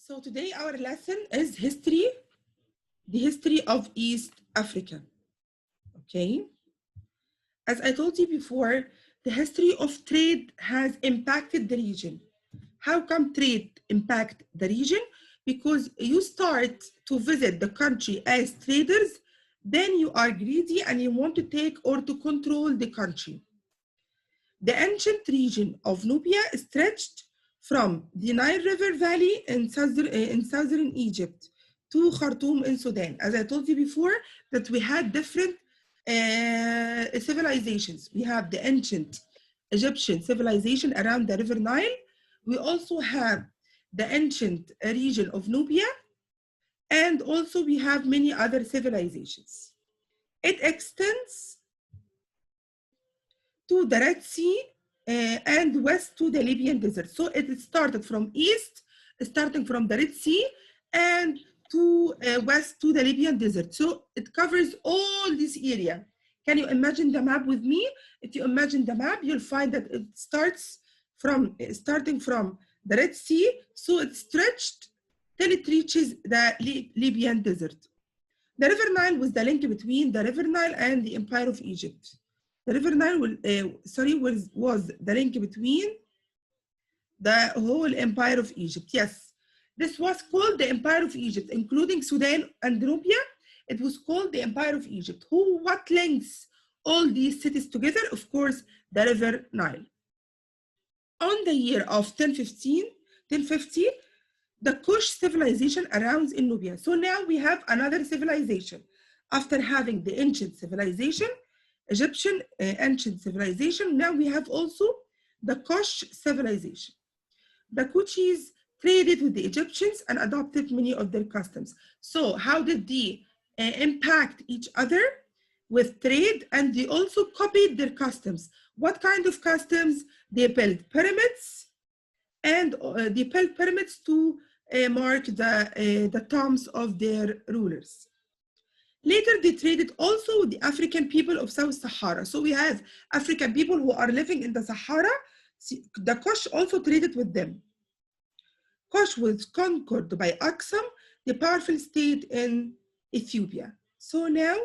So today our lesson is history, the history of East Africa. Okay. As I told you before, the history of trade has impacted the region. How come trade impact the region? Because you start to visit the country as traders, then you are greedy and you want to take or to control the country. The ancient region of Nubia stretched from the Nile River Valley in southern Egypt to Khartoum in Sudan. As I told you before, that we had different civilizations. We have the ancient Egyptian civilization around the River Nile. We also have the ancient region of Nubia, and also we have many other civilizations. It extends to the Red Sea and west to the Libyan desert. So it started from east, starting from the Red Sea, and to west to the Libyan desert. So it covers all this area. Can you imagine the map with me? If you imagine the map, you'll find that it starting from the Red Sea, so it's stretched till it reaches the Libyan desert. The River Nile was the link between the River Nile and the Empire of Egypt. The River Nile was the link between the whole Empire of Egypt. Yes, this was called the Empire of Egypt, including Sudan and Nubia. It was called the Empire of Egypt. What links all these cities together? Of course, the River Nile. On the year of 1050, the Kush civilization arrives in Nubia. So now we have another civilization. After having the ancient civilization, Egyptian ancient civilization, now we have also the Kush civilization. The Kushis traded with the Egyptians and adopted many of their customs. So how did they impact each other with trade? And they also copied their customs. What kind of customs? They built pyramids, and they built pyramids to mark the tombs of their rulers. Later, they traded also with the African people of South Sahara. So we have African people who are living in the Sahara. The Kush also traded with them. Kush was conquered by Aksum, the powerful state in Ethiopia. So now,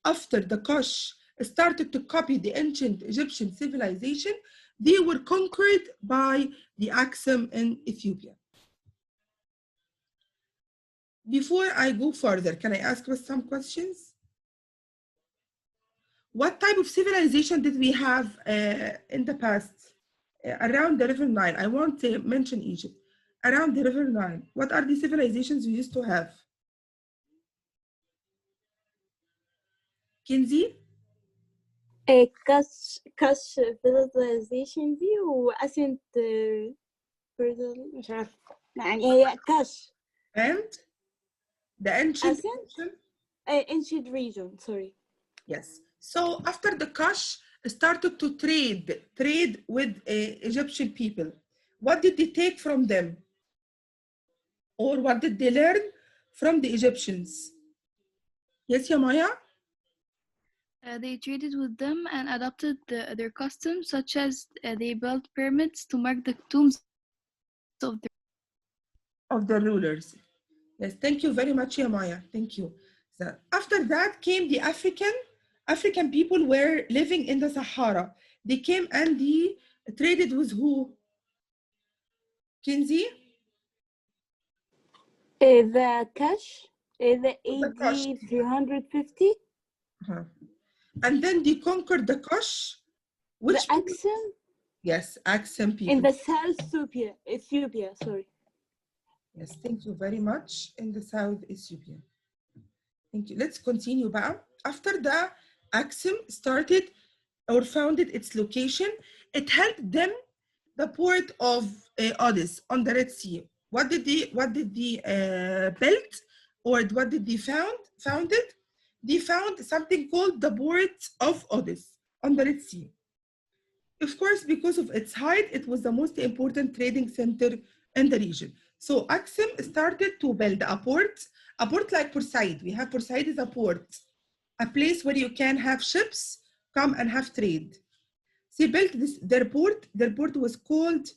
after the Kush started to copy the ancient Egyptian civilization, they were conquered by the Aksum in Ethiopia. Before I go further, can I ask you some questions? What type of civilization did we have in the past around the River Nile? I won't mention Egypt. Around the River Nile, what are the civilizations we used to have? Kinsey? كاش civilization دي وأسنت مش عارفة يعني هي كاش And the ancient ancient region, sorry. Yes. So after the Kush started to trade with Egyptian people, what did they take from them? Or what did they learn from the Egyptians? Yes, Yamaya? They traded with them and adopted their customs, such as they built pyramids to mark the tombs of the rulers. Yes, thank you very much, Yamaya. Thank you. So after that came the African people were living in the Sahara. They came and they traded with who? Kinsey? The Kush, the AD 350. And then they conquered the Kush. Which the Aksum? Yes, Aksum people. In the South Ethiopia, sorry. Yes, thank you very much. In the South Ethiopia. Thank you. Let's continue. After the Aksum started or founded its location, it helped them the port of Odys on the Red Sea. What did they build, or what did they founded? They found something called the port of Odys on the Red Sea. Of course, because of its height, it was the most important trading center in the region. So Aksum started to build a port like Port Said. We have Port Said is a port, a place where you can have ships come and have trade. They built their port. Their port was called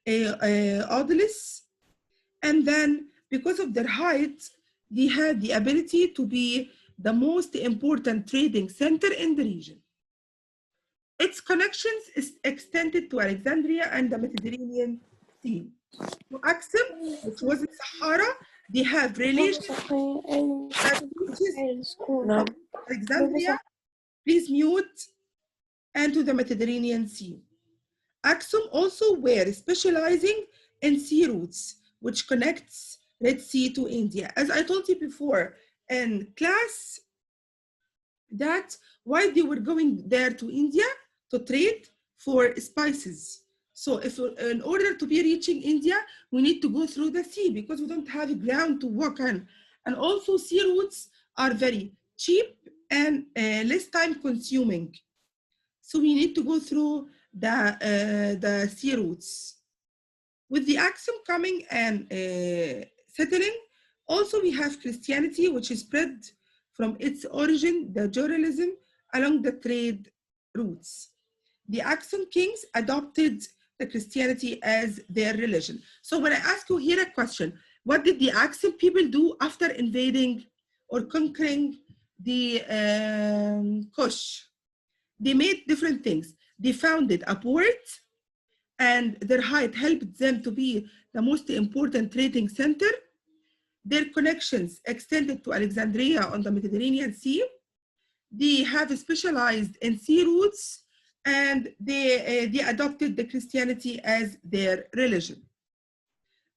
Odyllis. And then because of their height, they had the ability to be the most important trading center in the region. Its connections is extended to Alexandria and the Mediterranean Sea. To Axum, which was in Sahara, they have relations Alexandria, please mute, and to the Mediterranean Sea. Axum also were specializing in sea routes, which connects Red Sea to India. As I told you before in class, that why they were going there to India to trade for spices. So if in order to be reaching India, we need to go through the sea because we don't have a ground to walk on. And also sea routes are very cheap and less time consuming. So we need to go through the sea routes. With the Axum coming and settling, also we have Christianity, which is spread from its origin, the journalism, along the trade routes. The Axum kings adopted the Christianity as their religion. So when I ask you here a question, what did the Axum people do after invading or conquering the Kush? They made different things. They founded a port, and their height helped them to be the most important trading center. Their connections extended to Alexandria on the Mediterranean Sea. They have specialized in sea routes, and they adopted the Christianity as their religion.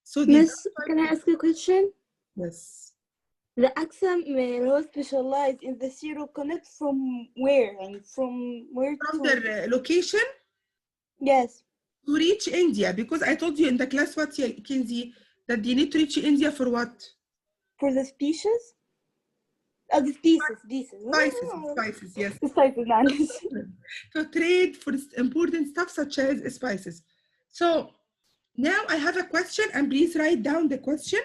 So Miss, can I ask you a question? Yes. The Axum was specialized in the zero connect from where? And from where? From their location? Yes. To reach India, because I told you in the class, what, Kinsey, that you need to reach India for what? For the species? Oh, the species. Spices, yes. The spices, To trade for important stuff such as spices. So now I have a question, and please write down the question.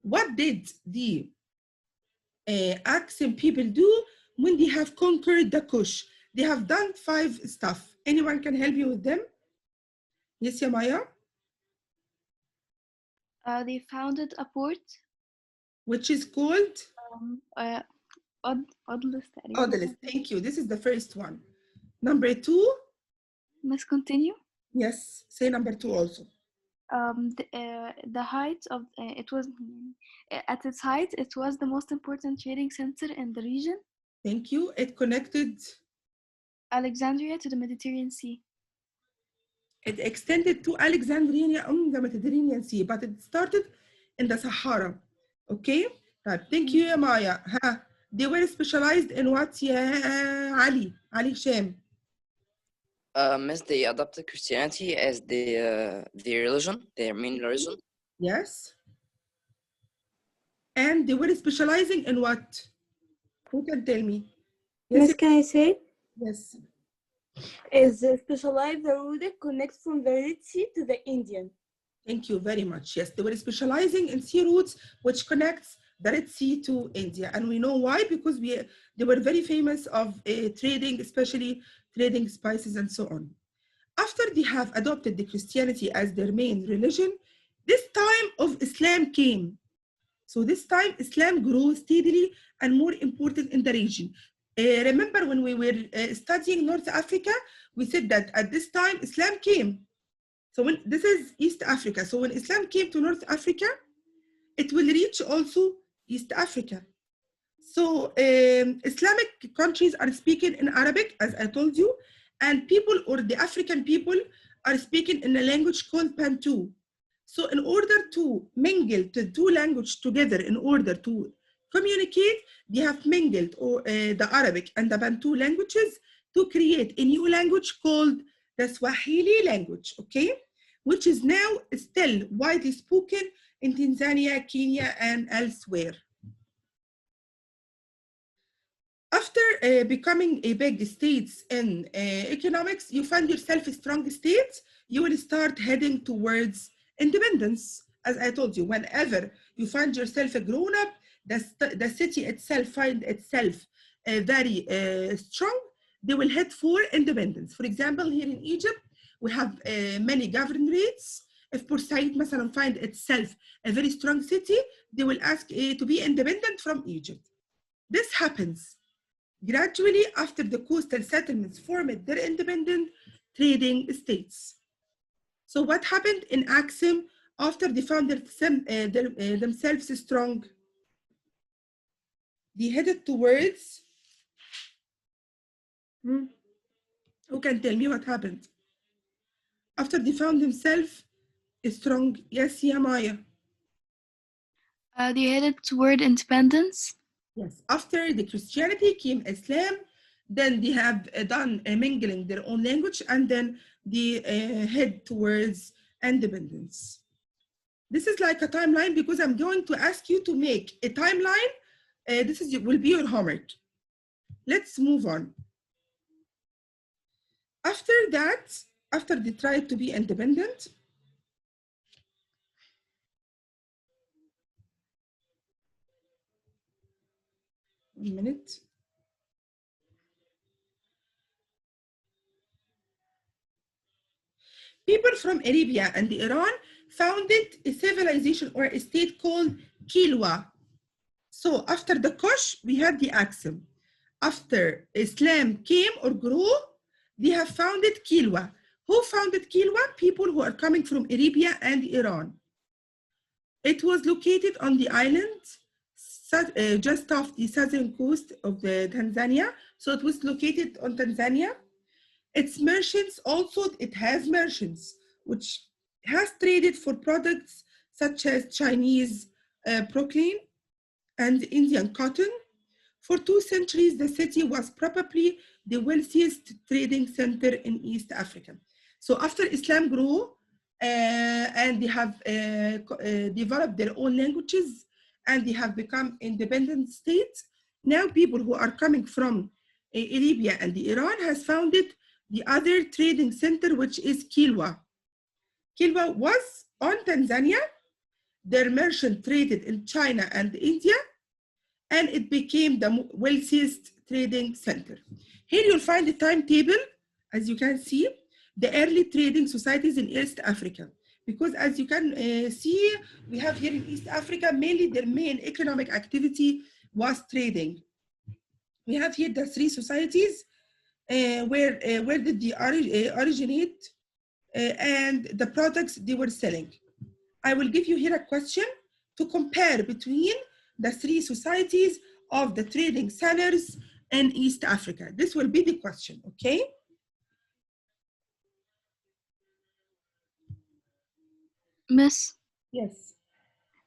What did the Axum people do when they have conquered the Kush? They have done 5 stuff. Anyone can help you with them? Yes, Yamaya? They founded a port. Which is called? Odlis. Odlis, thank you. This is the first one. Number 2? Let's continue. Yes, say number 2 also. The height of it was at its height, it was the most important trading center in the region. Thank you. It connected Alexandria to the Mediterranean Sea. It extended to Alexandria on the Mediterranean Sea, but it started in the Sahara. Okay? Thank you, Maya. They were specialized in what, Ali Sham? Miss, they adopted Christianity as their religion, their main religion. Yes. And they were specializing in what? Who can tell me? Yes, Miss, can I say? Yes. Is specialized the route that connects from the Red Sea to the Indian. Thank you very much. Yes, they were specializing in sea routes, which connects the Red Sea to India. And we know why, because they were very famous of trading, especially trading spices and so on. After they have adopted the Christianity as their main religion, this time of Islam came. So this time Islam grew steadily and more important in the region. Remember when we were studying North Africa, we said that at this time Islam came. So when this is East Africa. So when Islam came to North Africa, it will reach also East Africa. So Islamic countries are speaking in Arabic, as I told you, and people, or the African people, are speaking in a language called Bantu. So in order to mingle the 2 languages together, in order to communicate, they have mingled the Arabic and the Bantu languages to create a new language called the Swahili language, okay? Which is now still widely spoken in Tanzania, Kenya, and elsewhere. After becoming a big state in economics, you find yourself a strong state, you will start heading towards independence. As I told you, whenever you find yourself a grown-up, the city itself find itself very strong, they will head for independence. For example, here in Egypt, we have many governorates, If Port-Said مثلا find itself a very strong city, they will ask to be independent from Egypt. This happens gradually after the coastal settlements formed their independent trading states. So what happened in Axum after they found themselves strong? They headed towards, who can tell me what happened? After they found themselves strong, yes, yeah, Maya. They headed toward independence. Yes, after the Christianity came Islam, then they have done mingling their own language, and then they head towards independence. This is like a timeline because I'm going to ask you to make a timeline. This will be your homework. Let's move on. After that, after they tried to be independent, one minute. People from Arabia and Iran founded a civilization or a state called Kilwa. So after the Kush, we had the Axum. After Islam came or grew, they have founded Kilwa. Who founded Kilwa? People who are coming from Arabia and Iran. It was located on the island just off the southern coast of the Tanzania. So it was located on Tanzania. Its merchants also, it has merchants, which has traded for products such as Chinese brocline and Indian cotton. For 2 centuries, the city was probably the wealthiest trading center in East Africa. So after Islam grew and they have developed their own languages and they have become independent states, now people who are coming from Arabia and Iran has founded the other trading center, which is Kilwa. Kilwa was on Tanzania. Their merchant traded in China and India, and it became the wealthiest trading center. Here you'll find the timetable, as you can see, the early trading societies in East Africa. Because as you can see, we have here in East Africa, mainly their main economic activity was trading. We have here the 3 societies, where did they originate and the products they were selling. I will give you here a question to compare between the 3 societies of the trading centers in East Africa. This will be the question, okay? Miss, Yes.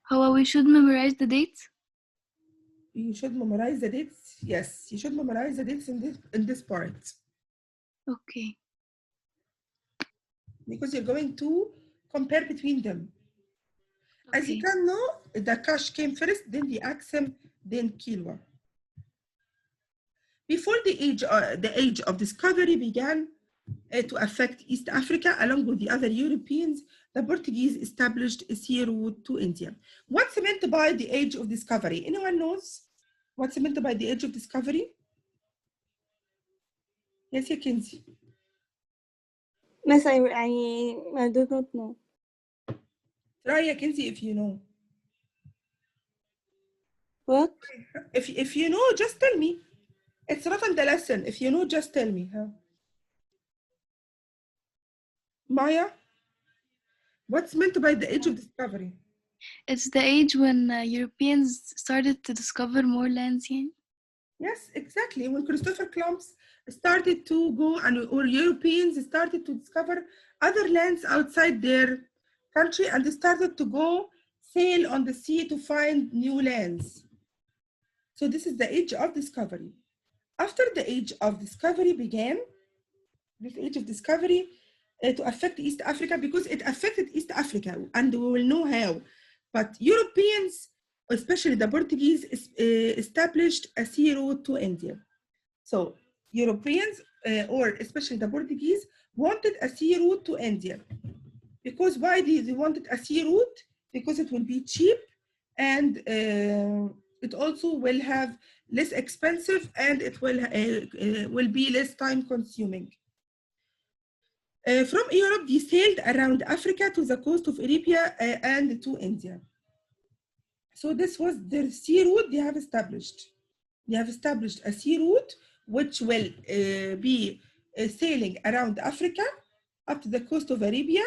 how we should memorize the dates? You should memorize the dates. Yes, you should memorize the dates in this part. Okay. Because you're going to compare between them. Okay. As you can know, the Kush came first, then the Axum, then Kilwa. Before the age of discovery began to affect East Africa, along with the other Europeans, the Portuguese established a sea route to India. What's meant by the age of discovery? Anyone knows what's meant by the age of discovery? Yes, you can see. Miss, I do not know. Try, you can see if you know. What? If you know, just tell me. It's not in the lesson. If you know, just tell me. Huh? Maya, what's meant by the age of discovery? It's the age when Europeans started to discover more lands here. Yes, exactly. When Christopher Columbus started to go or Europeans started to discover other lands outside their country and they started to go sail on the sea to find new lands. So this is the age of discovery. After the age of discovery began, this age of discovery to affect East Africa because it affected East Africa and we will know how. But Europeans, especially the Portuguese, established a sea route to India. So Europeans, or especially the Portuguese, wanted a sea route to India. Because why they wanted a sea route? Because it will be cheap and it also will have less expensive and it will be less time consuming. From Europe, they sailed around Africa to the coast of Arabia and to India. So this was their sea route they have established. They have established a sea route which will be sailing around Africa up to the coast of Arabia,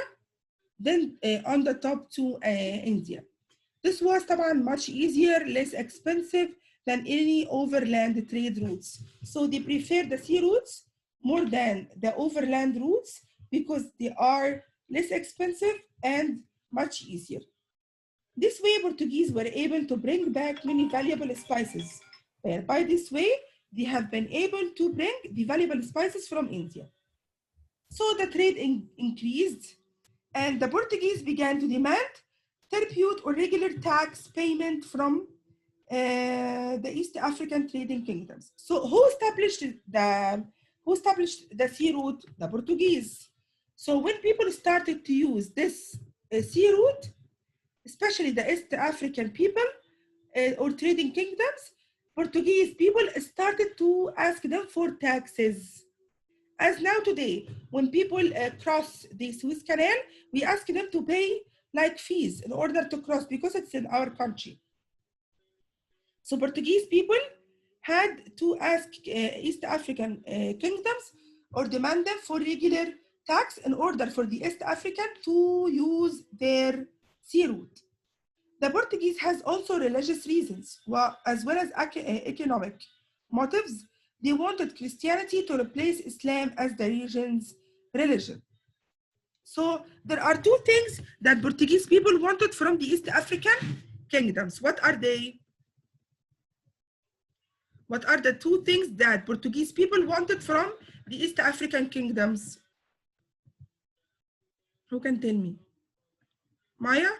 then on the top to India. This was طبعا much easier, less expensive than any overland trade routes. So they prefer the sea routes more than the overland routes because they are less expensive and much easier. This way, Portuguese were able to bring back many valuable spices. By this way, they have been able to bring the valuable spices from India. So the trade increased, and the Portuguese began to demand tribute or regular tax payment from the East African trading kingdoms. So who established the sea route? The Portuguese. So when people started to use this sea route, especially the East African people or trading kingdoms, Portuguese people started to ask them for taxes. As now today, when people cross the Suez Canal, we ask them to pay like fees in order to cross because it's in our country. So Portuguese people had to ask East African kingdoms or demand them for regular tax in order for the East African to use their sea route. The Portuguese has also religious reasons, as well as economic motives. They wanted Christianity to replace Islam as the region's religion. So there are two things that Portuguese people wanted from the East African kingdoms. What are they? What are the two things that Portuguese people wanted from the East African kingdoms? Who can tell me? Maya?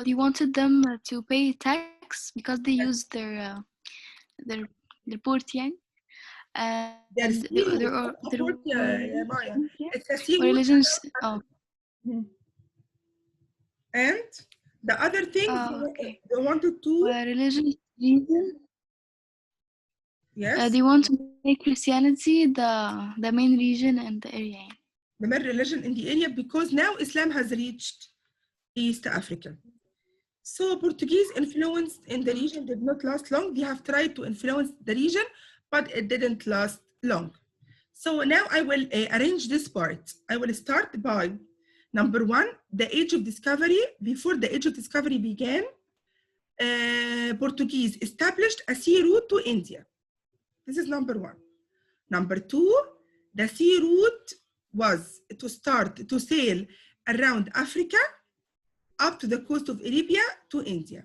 They wanted them to pay tax because they used their port يعني. And it's a sea religions. Oh. And the other thing Okay. they wanted to religious reason. Yes. They want to make Christianity the main religion in the area. The main religion in the area because now Islam has reached East Africa. So Portuguese influence in the region did not last long. They have tried to influence the region, but it didn't last long. So now I will arrange this part. I will start by number one, the age of discovery. Before the age of discovery began, Portuguese established a sea route to India. This is number one. Number two, the sea route was to start to sail around Africa up to the coast of Arabia to India.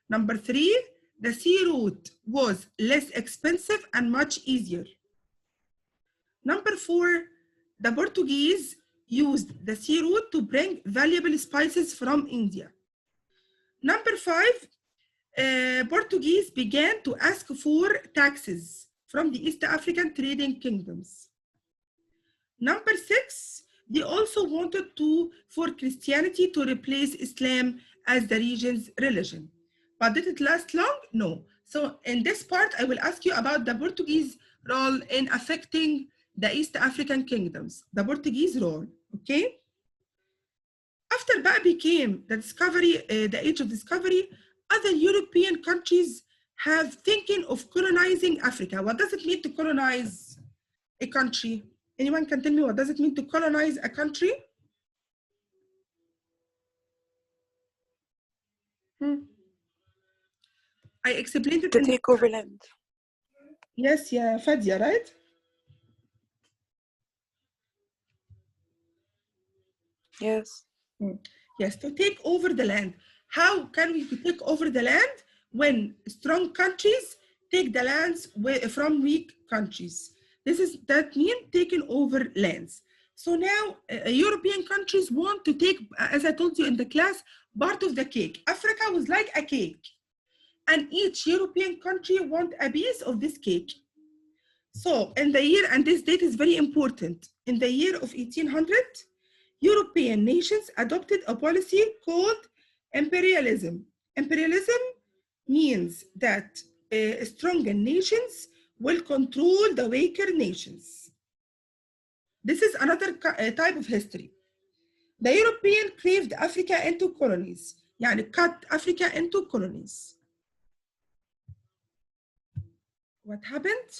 Number three, the sea route was less expensive and much easier. Number four, the Portuguese used the sea route to bring valuable spices from India. Number five, Portuguese began to ask for taxes from the East African trading kingdoms. Number six, they also wanted for Christianity to replace Islam as the region's religion. But did it last long? No. So in this part, I will ask you about the Portuguese role in affecting the East African kingdoms, the Portuguese role, okay? After that became the discovery, the age of discovery, other European countries have thinking of colonizing Africa. What does it mean to colonize a country? Anyone can tell me what does it mean to colonize a country? I explained it to take over land. Yes, yeah, Fadia, right? Yes. Yes, to take over the land. How can we take over the land when strong countries take the lands from weak countries? That means taking over lands. So now European countries want to take, as I told you in the class, part of the cake. Africa was like a cake, and each European country want a piece of this cake. So in the year, and this date is very important, in the year of 1800, European nations adopted a policy called imperialism. Imperialism means that stronger nations will control the weaker nations. This is another type of history. The European cleaved Africa into colonies, يعني cut Africa into colonies. What happened?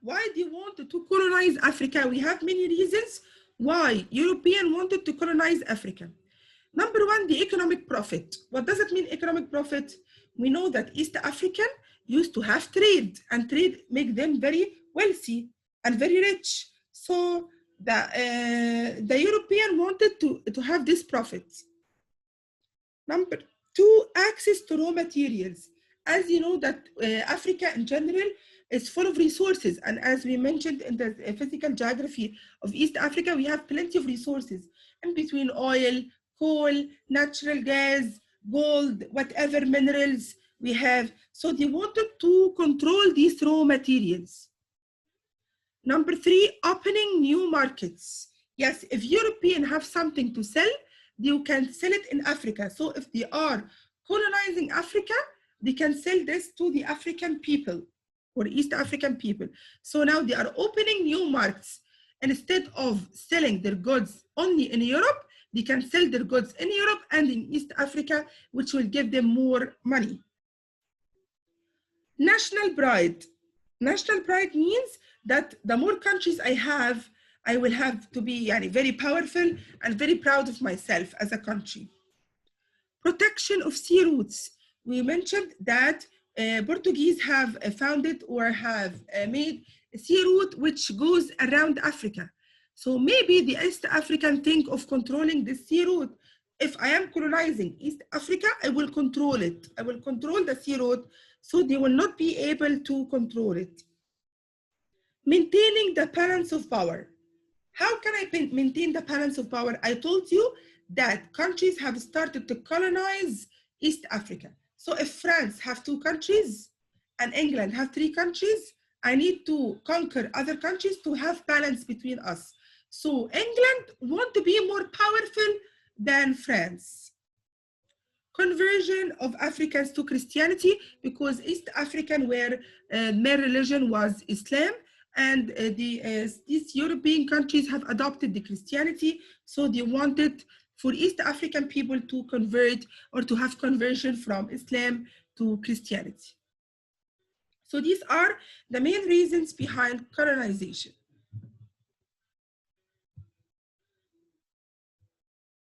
Why do you want to colonize Africa? We have many reasons why Europeans wanted to colonize Africa. Number one, the economic profit. What does it mean, economic profit? We know that East African used to have trade, and trade make them very wealthy and very rich. So the European wanted to have this profit. Number two, access to raw materials. As you know that Africa in general is full of resources, and as we mentioned in the physical geography of East Africa, we have plenty of resources in between oil, coal, natural gas, gold, whatever minerals we have. So they wanted to control these raw materials. Number three, opening new markets. Yes, if Europeans have something to sell, you can sell it in Africa. So if they are colonizing Africa, they can sell this to the African people or East African people. So now they are opening new markets. And instead of selling their goods only in Europe, they can sell their goods in Europe and in East Africa, which will give them more money. National pride. National pride means that the more countries I have, I will have to be very powerful and very proud of myself as a country. Protection of sea routes. We mentioned that Portuguese have founded or have made a sea route which goes around Africa. So maybe the East African think of controlling the sea route. If I am colonizing East Africa, I will control it. I will control the sea route, so they will not be able to control it. Maintaining the balance of power. How can I maintain the balance of power? I told you that countries have started to colonize East Africa. So if France have 2 countries and England have 3 countries, I need to conquer other countries to have balance between us. So England want to be more powerful than France. Conversion of Africans to Christianity, because East African where main religion was Islam, and these European countries have adopted the Christianity, so they wanted for East African people to convert or to have conversion from Islam to Christianity. So these are the main reasons behind colonization.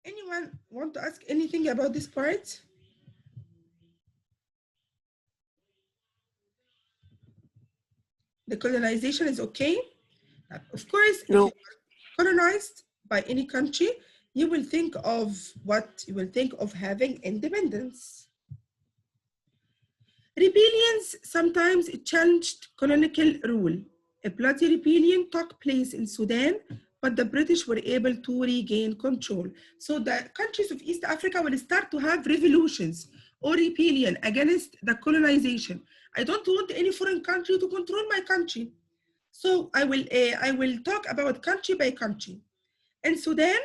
Anyone want to ask anything about this part? The colonization is okay? Of course, No. if you're colonized by any country, you will think of what? You will think of having independence. Rebellions sometimes challenged colonial rule. A bloody rebellion took place in Sudan, but the British were able to regain control. So the countries of East Africa will start to have revolutions or rebellion against the colonization. I don't want any foreign country to control my country. So I will talk about country by country. In Sudan,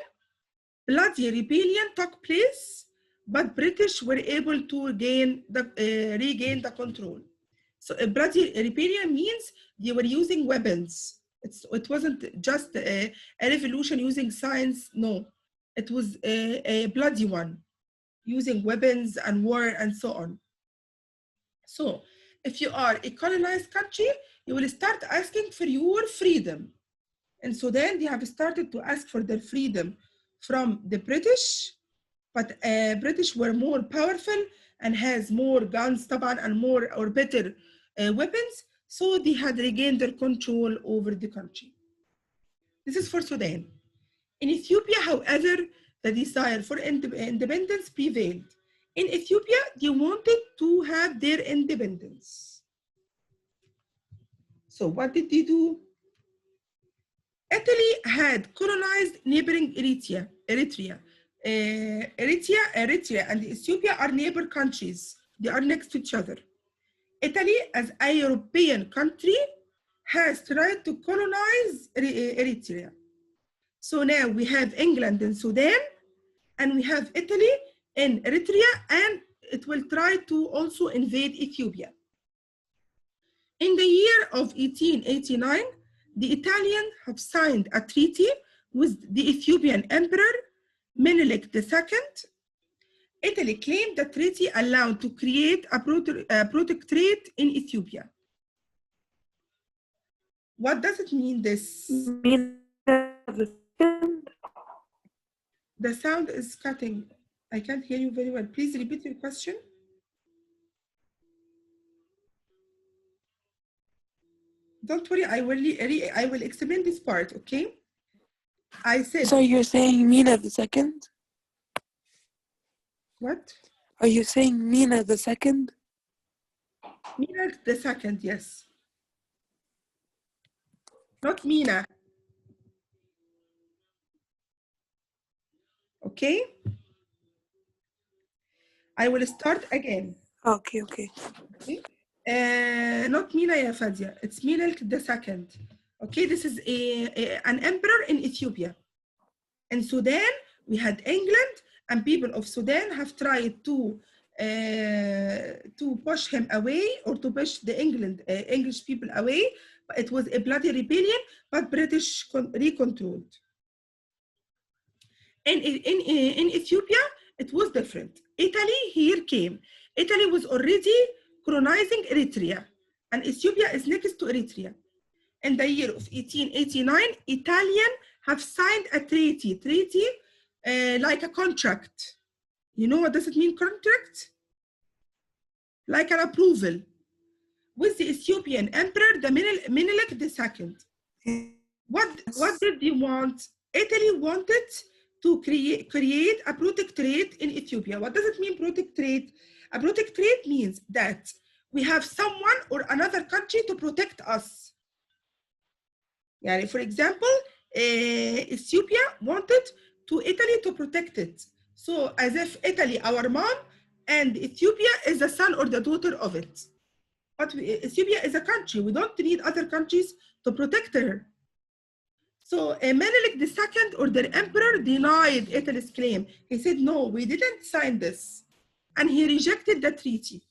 bloody rebellion took place, but British were able to regain the control. So a bloody rebellion means they were using weapons. It wasn't just a revolution using science, no. It was a bloody one, using weapons and war and so on. So if you are a colonized country, you will start asking for your freedom. And so then they have started to ask for their freedom from the British, but British were more powerful and has more guns طبعا and more or better weapons, so they had regained their control over the country. This is for Sudan. In Ethiopia, however, the desire for independence prevailed. In Ethiopia, they wanted to have their independence. So what did they do? Italy had colonized neighboring Eritrea. Eritrea and Ethiopia are neighbor countries. They are next to each other. Italy, as a European country, has tried to colonize Eritrea. So now we have England in Sudan, and we have Italy in Eritrea, and it will try to also invade Ethiopia. In the year of 1889, the Italians have signed a treaty with the Ethiopian Emperor Menelik II. Italy claimed the treaty allowed to create a protectorate in Ethiopia. What does it mean, this? The sound is cutting. I can't hear you very well. Please repeat your question. Don't worry, I will explain this part, okay? I said. So you're saying Mina the second? What? Are you saying Mina the second? Mina the second, yes. Not Mina. Okay? I will start again. Okay, okay. Okay? Not Mina ya Fadia. It's Menelik the second. Okay, this is an emperor in Ethiopia. In Sudan, we had England, and people of Sudan have tried to push him away, or to push the English people away. It was a bloody rebellion, but British recontrolled. In Ethiopia, it was different. Italy here came. Italy was already colonizing Eritrea, and Ethiopia is next to Eritrea. In the year of 1889, Italians have signed a treaty like a contract. You know what does it mean, contract? Like an approval with the Ethiopian emperor, the Menelik II. What did they want? Italy wanted to create a protectorate in Ethiopia. What does it mean, protectorate? A protectorate means that we have someone or another country to protect us. Yani, for example, Ethiopia wanted to Italy to protect it. So as if Italy, our mom, and Ethiopia is the son or the daughter of it. But Ethiopia is a country. We don't need other countries to protect her. So Menelik II, or the emperor, denied Italy's claim. He said, no, we didn't sign this. And he rejected the treaty.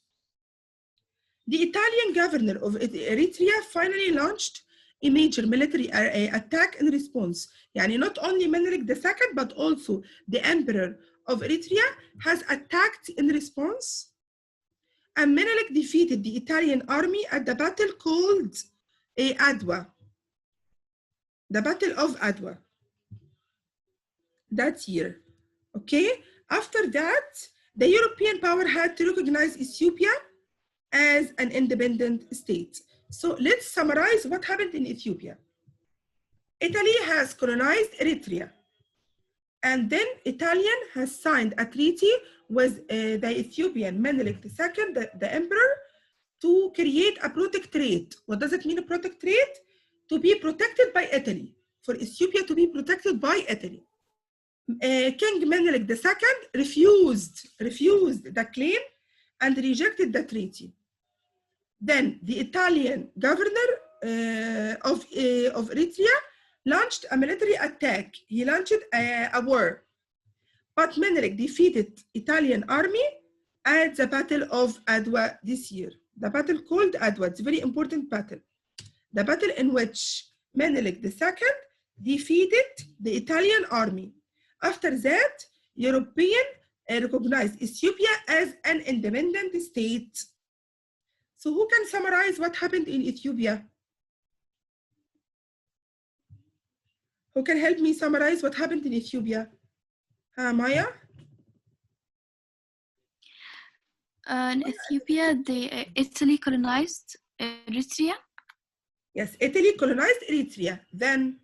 The Italian governor of Eritrea finally launched a major military attack in response. Yani not only Menelik II, but also the emperor of Eritrea has attacked in response. And Menelik defeated the Italian army at the battle called Adwa. The Battle of Adwa. That year, okay? After that, the European power had to recognize Ethiopia as an independent state. So let's summarize what happened in Ethiopia. Italy has colonized Eritrea. And then Italian has signed a treaty with the Ethiopian Menelik II, the emperor, to create a protectorate. What does it mean, a protectorate? To be protected by Italy, for Ethiopia to be protected by Italy. King Menelik II refused the claim and rejected the treaty. Then the Italian governor of Eritrea launched a military attack. He launched a war. But Menelik defeated Italian army at the Battle of Adwa this year. The battle called Adwa, it's a very important battle. The battle in which Menelik II defeated the Italian army. After that, European recognized Ethiopia as an independent state. So who can summarize what happened in Ethiopia? Who can help me summarize what happened in Ethiopia? Maya? In Ethiopia, Italy colonized Eritrea. Yes, Italy colonized Eritrea. Then,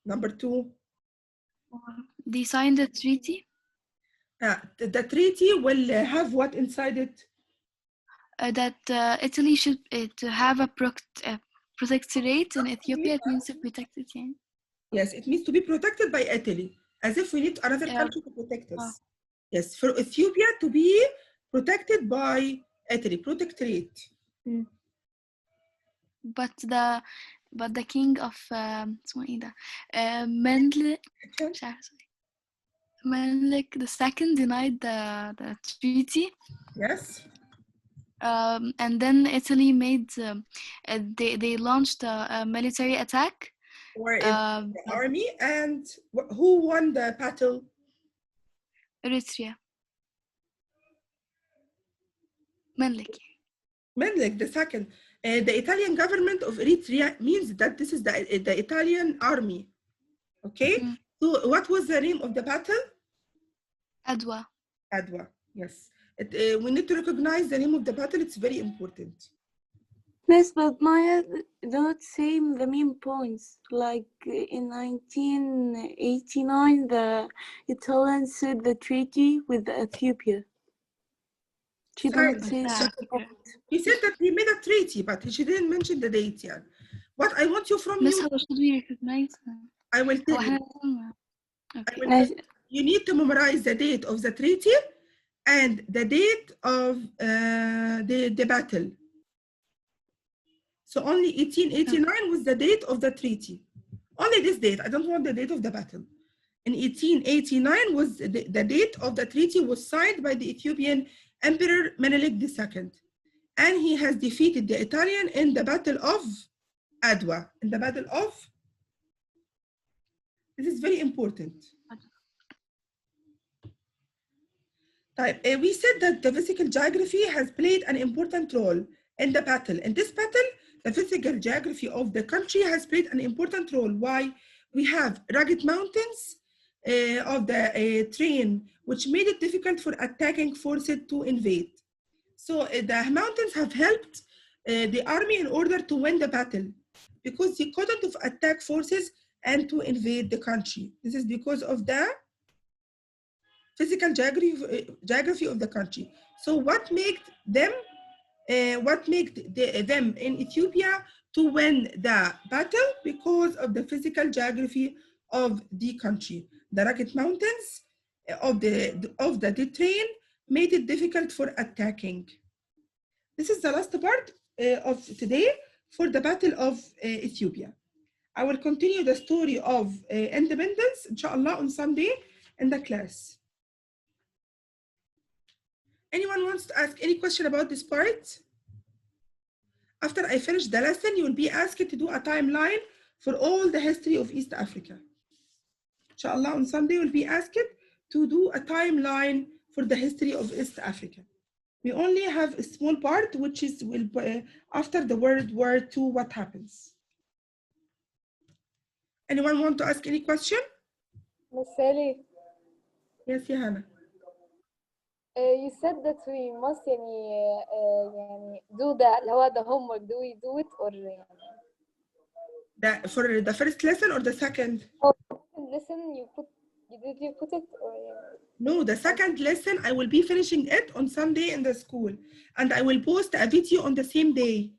number 2. They signed a treaty. The treaty will have what inside it? That Italy should to have a protectorate in Ethiopia. It means to protect it. Yeah. Yes, it means to be protected by Italy, as if we need another country to protect us. Yes, for Ethiopia to be protected by Italy, protectorate. But the king of اسمه ايه ده؟ Mendel Menelik II denied the treaty. Yes. And then Italy made they launched a military attack. Or the army, and who won the battle? Eritrea. Menelik. Menelik II. The Italian government of Eritrea means that this is the Italian army. Okay. Mm. So what was the name of the battle? Adwa. Adwa. Yes. We need to recognize the name of the battle. It's very important. Yes, but Maya don't say the main points. Like in 1989, the Italians signed the treaty with Ethiopia. She don't say Exactly. the point. He said that he made a treaty, but she didn't mention the date. Yeah. What I want you from Miss, you, how should we recognize? I will tell you. Okay. You need to memorize the date of the treaty and the date of the battle. So only 1889 was the date of the treaty. Only this date. I don't want the date of the battle. In 1889 was the date of the treaty was signed by the Ethiopian Emperor Menelik II. And he has defeated the Italian in the Battle of Adwa. In the Battle of, this is very important. We said that the physical geography has played an important role in the battle. In this battle, the physical geography of the country has played an important role. Why? We have rugged mountains of the terrain, which made it difficult for attacking forces to invade. So the mountains have helped the army in order to win the battle because they couldn't attack forces and to invade the country. This is because of the physical geography of the country. So what made them them in Ethiopia to win the battle? Because of the physical geography of the country. The rugged mountains of the terrain made it difficult for attacking. This is the last part of today for the Battle of Ethiopia. I will continue the story of independence, inshallah, on Sunday in the class. Anyone wants to ask any question about this part? After I finish the lesson, you will be asked to do a timeline for all the history of East Africa. Inshallah, on Sunday, you will be asked to do a timeline for the history of East Africa. We only have a small part, which is after the World War II, what happens? Anyone want to ask any question? Miss Sally, Yes, Johanna. you said that we must do the homework. Do we do it or For the first lesson or the second? listen? Did you put it or? No, the second lesson, I will be finishing it on Sunday in the school, and I will post a video on the same day.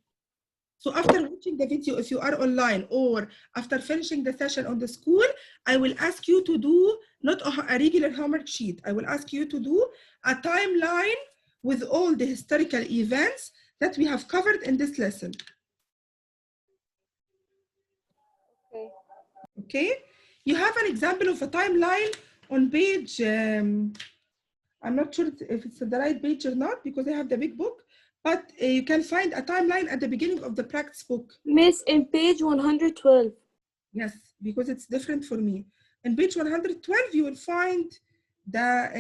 So after watching the video, if you are online or after finishing the session on the school, I will ask you to do not a regular homework sheet. I will ask you to do a timeline with all the historical events that we have covered in this lesson. Okay. Okay? You have an example of a timeline on page, I'm not sure if it's the right page or not because I have the big book, but you can find a timeline at the beginning of the practice book. Miss, in page 112. Yes, because it's different for me. In page 112, you will find a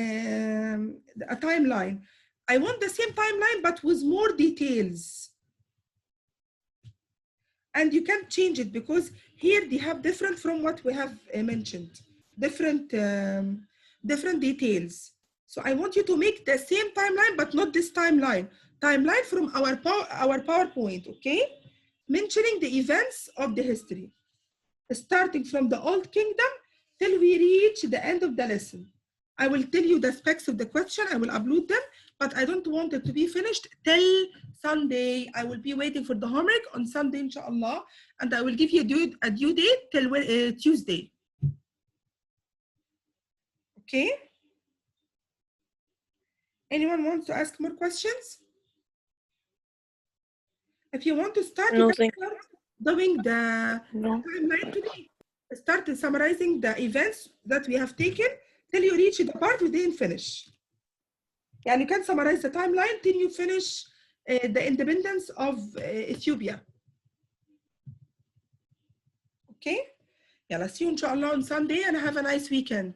timeline. I want the same timeline, but with more details. And you can change it because here they have different from what we have mentioned, different details. So I want you to make the same timeline, but not this timeline. Timeline from our PowerPoint, okay? Mentioning the events of the history, starting from the Old Kingdom till we reach the end of the lesson. I will tell you the specs of the question, I will upload them, but I don't want it to be finished till Sunday. I will be waiting for the homework on Sunday, inshallah, and I will give you a due date till Tuesday. Okay? Anyone wants to ask more questions? If you want to start, you can start doing the timeline today. Start summarizing the events that we have taken till you reach the part we didn't finish. يعني you can summarize the timeline till you finish the independence of Ethiopia. Okay? يلا see you إن شاء الله on Sunday and have a nice weekend.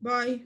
Bye.